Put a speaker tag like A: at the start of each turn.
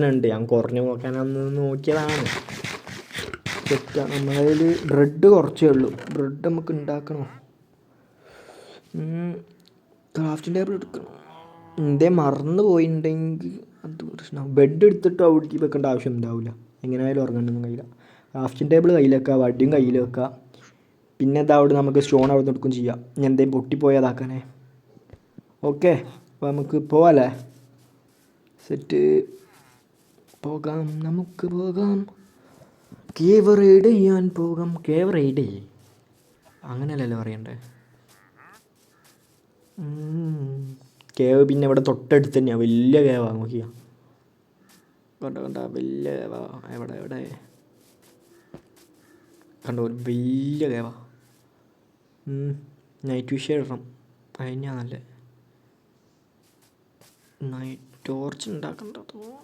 A: ഉണ്ട്. ഞാൻ കുറഞ്ഞു നോക്കാനൊന്ന് നോക്കിയതാണ്. സെറ്റാണ്. നമ്മുടെ കയ്യിൽ ബ്രെഡ് കുറച്ചേ ഉള്ളൂ. ബ്രെഡ് നമുക്ക് ഉണ്ടാക്കണോ? ക്രാഫ്റ്റിംഗ് ടേബിൾ എടുക്കണം. എന്തേ മറന്നു പോയിട്ടുണ്ടെങ്കിൽ അത് പ്രശ്നമാവും. ബെഡ് എടുത്തിട്ട് ഔട്ടി വെക്കേണ്ട ആവശ്യം ഉണ്ടാവില്ല. എങ്ങനെയായാലും ഉറങ്ങാനൊന്നും കഴിയില്ല. ക്രാഫ്റ്റിംഗ് ടേബിൾ കയ്യിൽ വെക്കുക, വടിയും കയ്യിൽ വെക്കുക. പിന്നെ എന്താ അവിടെ നമുക്ക് സ്റ്റോൺ അവിടെ നിന്ന് എടുക്കുകയും ചെയ്യാം. ഞാൻ എന്തേലും പൊട്ടിപ്പോയതാക്കാനേ. ഓക്കെ, അപ്പോൾ നമുക്ക് പോവാല്ലേ? സെറ്റ്, പോകാം, നമുക്ക് പോകാം. കേവ് റൈഡ് ചെയ്യാൻ പോകാം. കേവ് റൈഡ് അങ്ങനെയല്ലല്ലോ പറയണ്ടേ. കേവ് പിന്നെ ഇവിടെ തൊട്ടടുത്ത് തന്നെയാണ്. വലിയ കേവാണ്. നോക്കിയാ കണ്ട വലിയ കേവാ. എവിടെ കണ്ടോ, വലിയ കേവാ. നൈറ്റ് വിഷയം ഇടണം. അതിനാ നല്ല നൈറ്റ് ടോർച്ച് ഉണ്ടാക്കണ്ട തോന്നുന്നു.